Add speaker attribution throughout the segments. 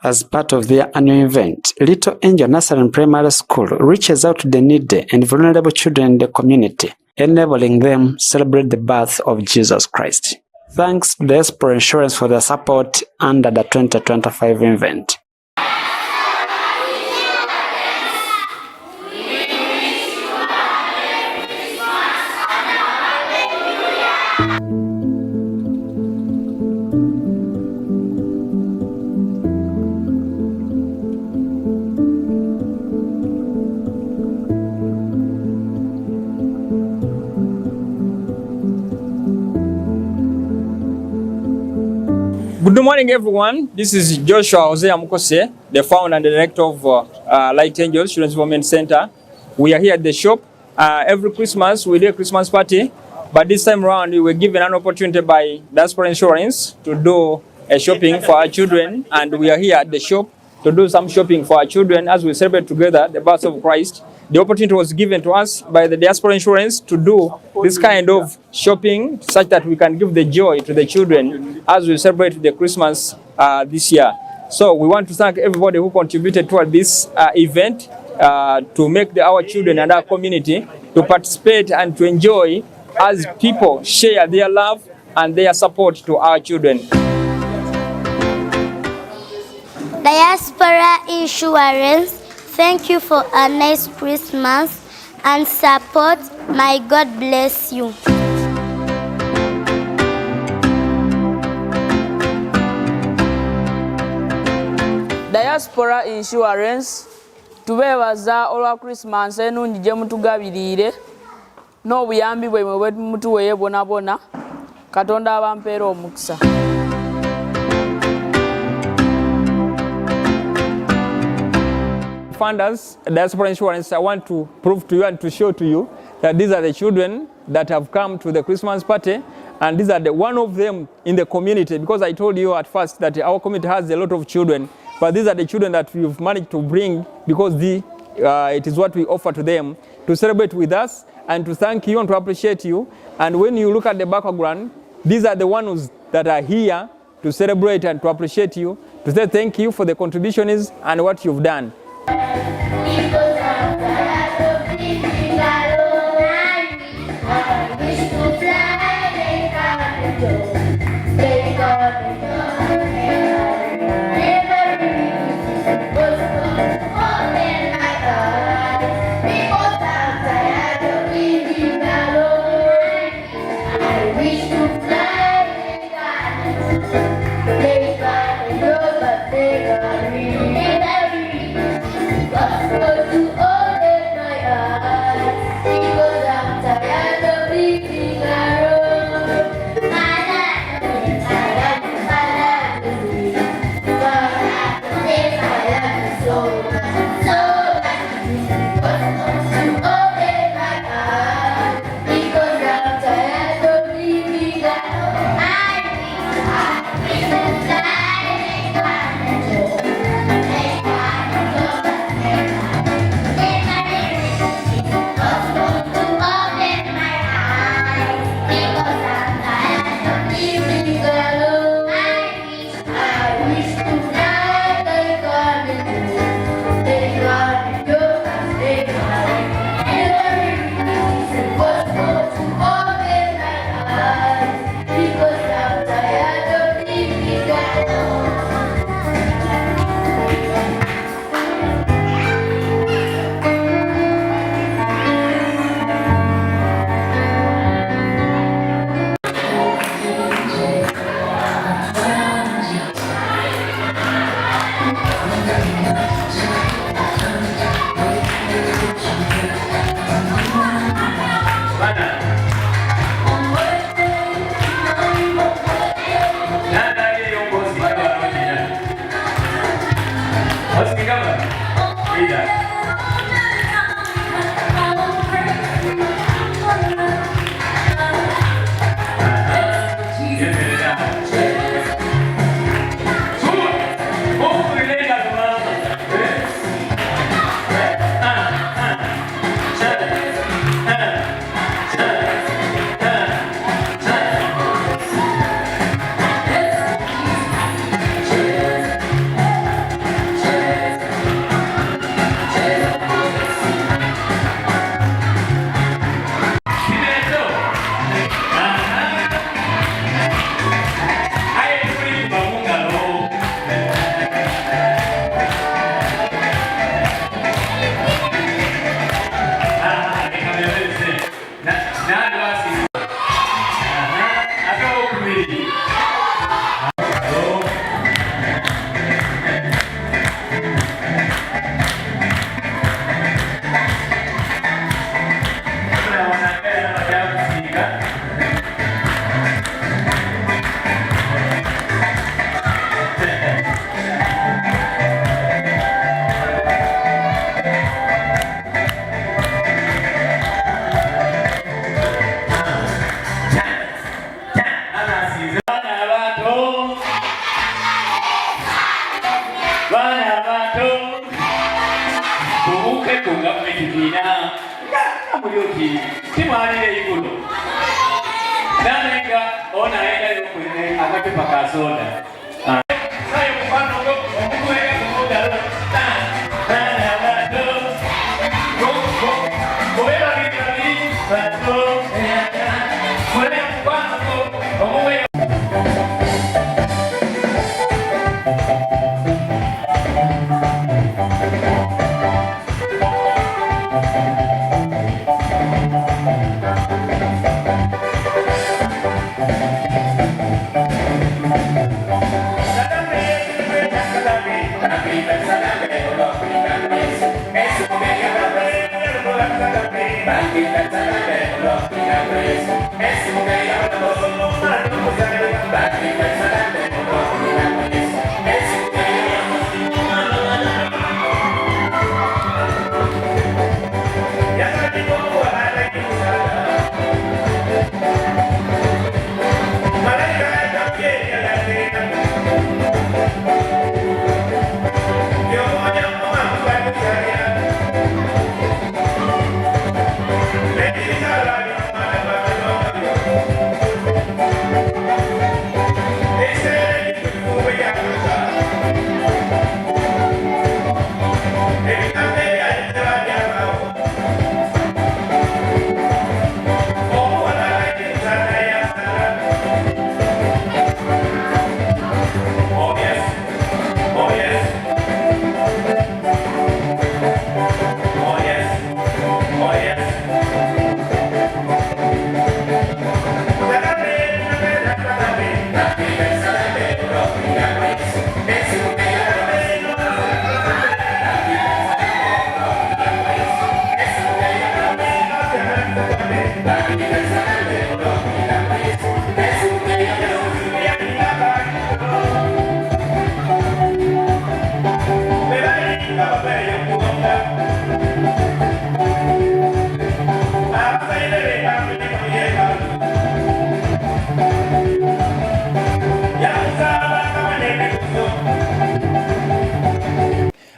Speaker 1: As part of their annual event, Little Angel Nursery and Primary School reaches out to the needy and vulnerable children in the community, enabling them celebrate the birth of Jesus Christ. Thanks to Diaspora Insurance for their support under the 2025 event.
Speaker 2: Good morning, everyone. This is Joshua Hosea Mukose, the founder and director of Light Angels Children's Development Center. We are here at the shop. Every Christmas, we do a Christmas party, but this time around, we were given an opportunity by Diaspora Insurance to do a shopping for our children, and we are here at the shop to do some shopping for our children as we celebrate together the birth of Christ. The opportunity was given to us by the Diaspora Insurance to do this kind of shopping such that we can give the joy to the children as we celebrate the Christmas this year. So we want to thank everybody who contributed toward this event to make our children and our community to participate and to enjoy as people share their love and their support to our children.
Speaker 3: Diaspora Insurance, thank you for a nice Christmas and support. May God bless you.
Speaker 4: Diaspora Insurance, tubebaza olwa Christmas enungi gye mutugabirire n'obuyambi bwemwe bwe mutuweeye bwonabwona. Katonda abampeera omukisa.
Speaker 2: Funders, Diaspora Insurance, I want to prove to you and to show to you that these are the children that have come to the Christmas party, and these are the one of them in the community, because I told you at first that our community has a lot of children, but these are the children that we've managed to bring because it is what we offer to them to celebrate with us and to thank you and to appreciate you. And when you look at the background, these are the ones that are here to celebrate and to appreciate you, to say thank you for the contributions and what you've done.
Speaker 5: Bana bato kubuke kunga mwekibiina nga mulyoki timwalire igulu nanenga onaenda yokwene akapepa ka soda sayo mufano omukwega kumugalo bana bato kubera bibabiri bato mule mufano omukwega.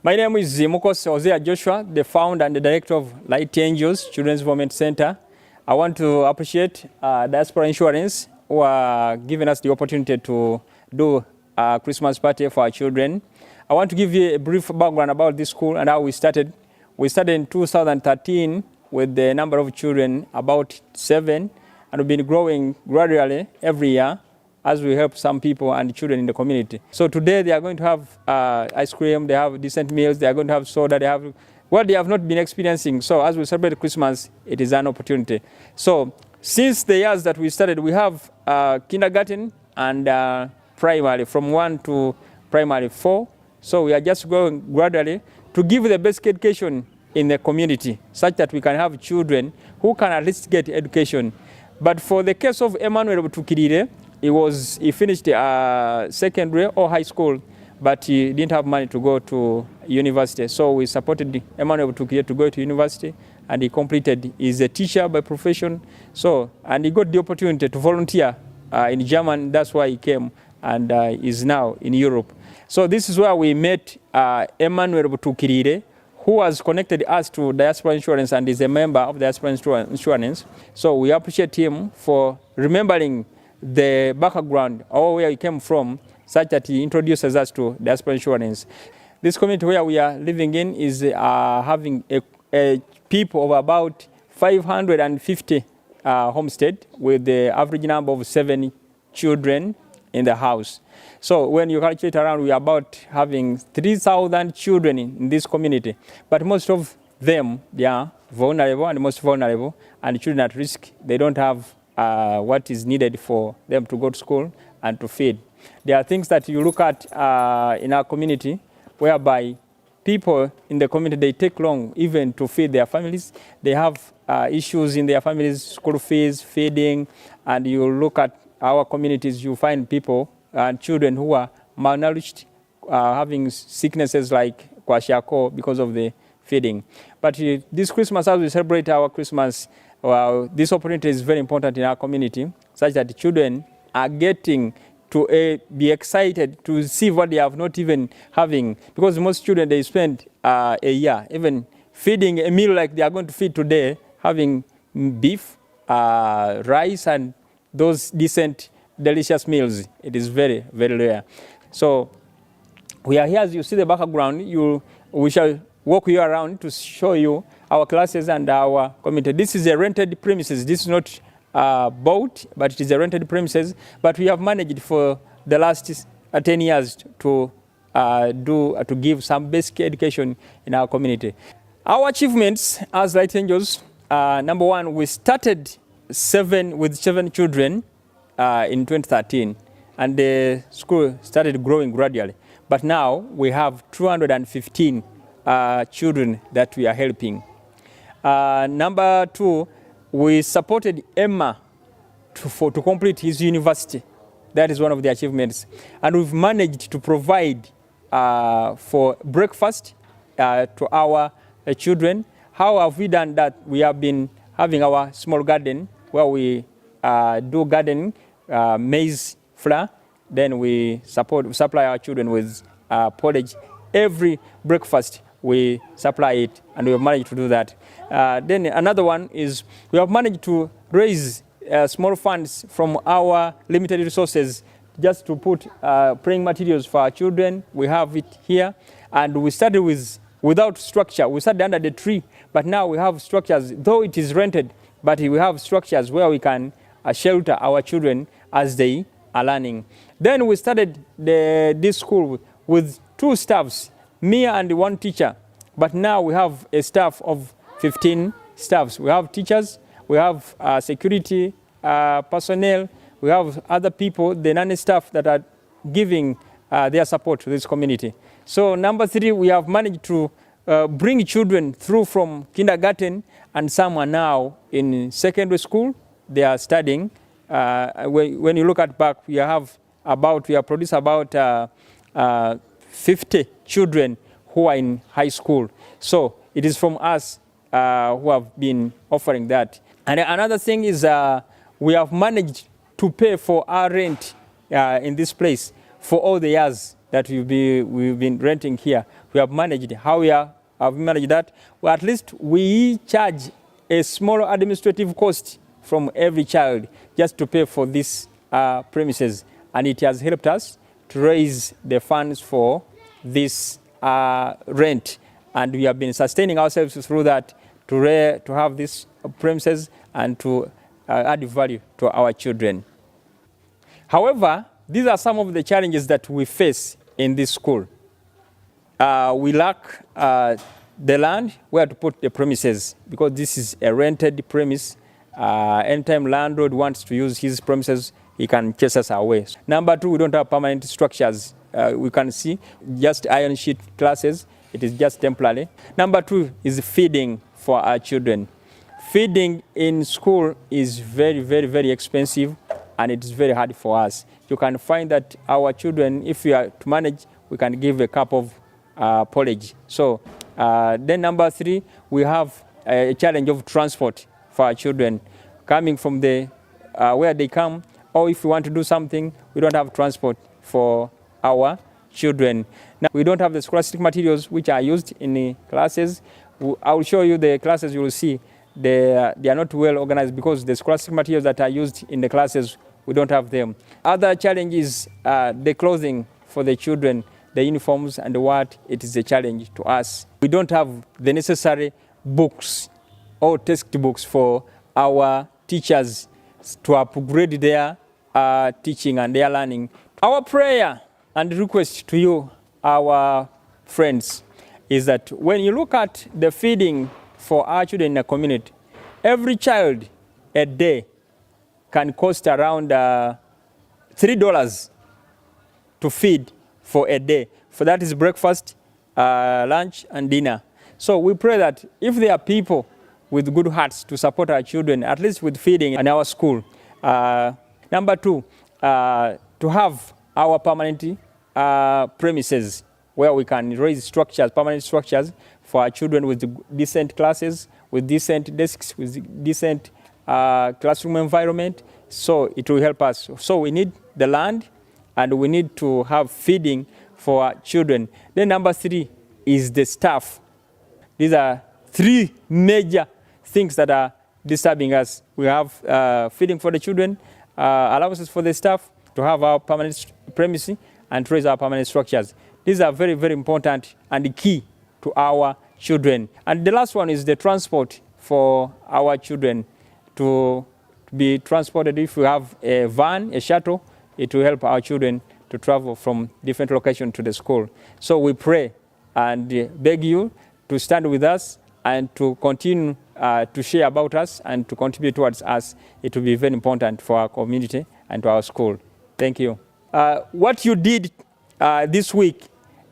Speaker 2: My name is Mukose Hosea Joshua, the founder and the director of Light Angels Children's Development Center. I want to appreciate Diaspora Insurance who are giving us the opportunity to do a Christmas party for our children. I want to give you a brief background about this school and how we started. We started in 2013 with the number of children about 7, and we've been growing gradually every year as we help some people and children in the community. So today they are going to have ice cream, they have decent meals, they are going to have soda, they have what they have not been experiencing. So as we celebrate Christmas, it is an opportunity. So since the years that we started, we have kindergarten and primary, from 1 to primary 4. So we are just going gradually to give the basic education in the community, such that we can have children who can at least get education. But for the case of Emmanuel Butukirire, he finished secondary or high school, but he didn't have money to go to university. So we supported Emmanuel Butukirire to go to university, and he completed. He's a teacher by profession. So, and he got the opportunity to volunteer in Germany. That's why he came and is now in Europe. So this is where we met Emmanuel Butukirire, who has connected us to Diaspora Insurance and is a member of Diaspora Insurance. So we appreciate him for remembering the background or where he came from, such that he introduces us to Diaspora Insurance. This community where we are living in is having a people of about 550 homestead with the average number of 7 children in the house. So when you calculate around, we are about having 3,000 children in this community. But most of them, they are vulnerable and most vulnerable, and children at risk. They don't have what is needed for them to go to school and to feed. There are things that you look at in our community whereby people in the community, they take long even to feed their families. They have issues in their families, school fees, feeding, and you look at our communities, you find people and children who are malnourished, having sicknesses like kwashiorkor because of the feeding. But this Christmas, as we celebrate our Christmas, this opportunity is very important in our community, such that children are getting to be excited to see what they have not even having, because most children, they spend a year even feeding a meal like they are going to feed today, having beef, rice, and those decent, delicious meals. It is very, very rare. So we are here, as you see the background. We shall walk you around to show you our classes and our community. This is a rented premises. This is not bought, but it is a rented premises. But we have managed for the last 10 years to give some basic education in our community. Our achievements as Light Angels, number one, we started with seven children in 2013, and the school started growing gradually. But now we have 215 children that we are helping. Number two, we supported Emma to complete his university. That is one of the achievements. And we've managed to provide for breakfast to our children. How have we done that? We have been having our small garden where we do gardening, maize flour. Then we supply our children with porridge. Every breakfast we supply it, and we have managed to do that. Then another one is we have managed to raise small funds from our limited resources just to put praying materials for our children. We have it here, and we started without structure. We started under the tree, but now we have structures, though it is rented, but we have structures where we can shelter our children as they are learning. Then we started this school with 2 staffs, me and 1 teacher. But now we have a staff of 15 staffs. We have teachers, we have security personnel, we have other people, the nanny staff that are giving their support to this community. So number 3, we have managed to bring children through from kindergarten, and some are now in secondary school. They are studying. When you look at back, we have produced about 50 children who are in high school. So it is from us who have been offering that. And another thing is we have managed to pay for our rent in this place for all the years that we've been renting here. We have managed. How we have managed that? Well, at least we charge a small administrative cost from every child just to pay for this premises, and it has helped us to raise the funds for this rent, and we have been sustaining ourselves through that to have these premises and to add value to our children. However, these are some of the challenges that we face in this school. We lack the land where to put the premises, because this is a rented premise. Anytime landlord wants to use his premises, he can chase us away. Number 2, we don't have permanent structures. We can see just iron sheet classes. It is just temporary. Number 2 is feeding for our children. Feeding in school is very, very, very expensive, and it is very hard for us. You can find that our children, if we are to manage, we can give a cup of porridge. So then number 3, we have a challenge of transport for our children coming from where they come, or if we want to do something, we don't have transport for our children. Now, we don't have the scholastic materials which are used in the classes. I will show you the classes. You will see they are not well organized, because the scholastic materials that are used in the classes, we don't have them. Other challenge is the clothing for the children, the uniforms and what. It is a challenge to us. We don't have the necessary books or textbooks for our teachers to upgrade their teaching and their learning. Our prayer and request to you, our friends, is that when you look at the feeding for our children in the community, every child a day can cost around $3 to feed for a day. For that is breakfast, lunch, and dinner. So we pray that if there are people with good hearts to support our children, at least with feeding in our school. Number 2, to have our permanent premises where we can raise structures, permanent structures for our children with decent classes, with decent desks, with decent classroom environment. So it will help us. So we need the land, and we need to have feeding for our children. Then number 3 is the staff. These are 3 major things that are disturbing us. We have feeding for the children, allowances for the staff, to have our permanent premises, and to raise our permanent structures. These are very, very important and key to our children. And the last one is the transport for our children to be transported. If we have a van, a shuttle, it will help our children to travel from different locations to the school. So we pray and beg you to stand with us and to continue to share about us and to contribute towards us. It will be very important for our community and to our school. Thank you. What you did this week,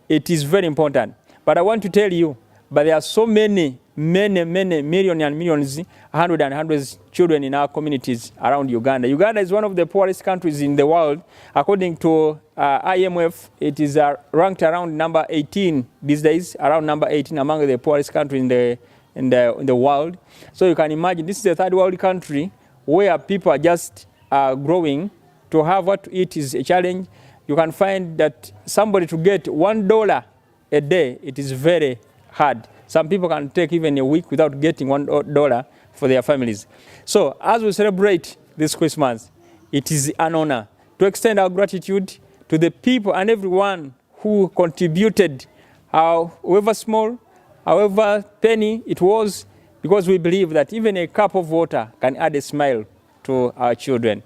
Speaker 2: it is very important. But I want to tell you, but there are so many millions and millions, hundreds children in our communities around Uganda. Uganda is one of the poorest countries in the world. According to IMF, it is ranked around number 18 these days, around number 18 among the poorest countries in the world. So you can imagine, this is a third world country where people are just growing. To have what to eat is a challenge. You can find that somebody to get $1 a day, it is very hard. Some people can take even a week without getting $1 for their families. So as we celebrate this Christmas, it is an honor to extend our gratitude to the people and everyone who contributed, however small, however penny it was, because we believe that even a cup of water can add a smile to our children.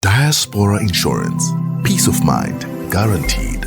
Speaker 6: Diaspora Insurance. Peace of mind guaranteed.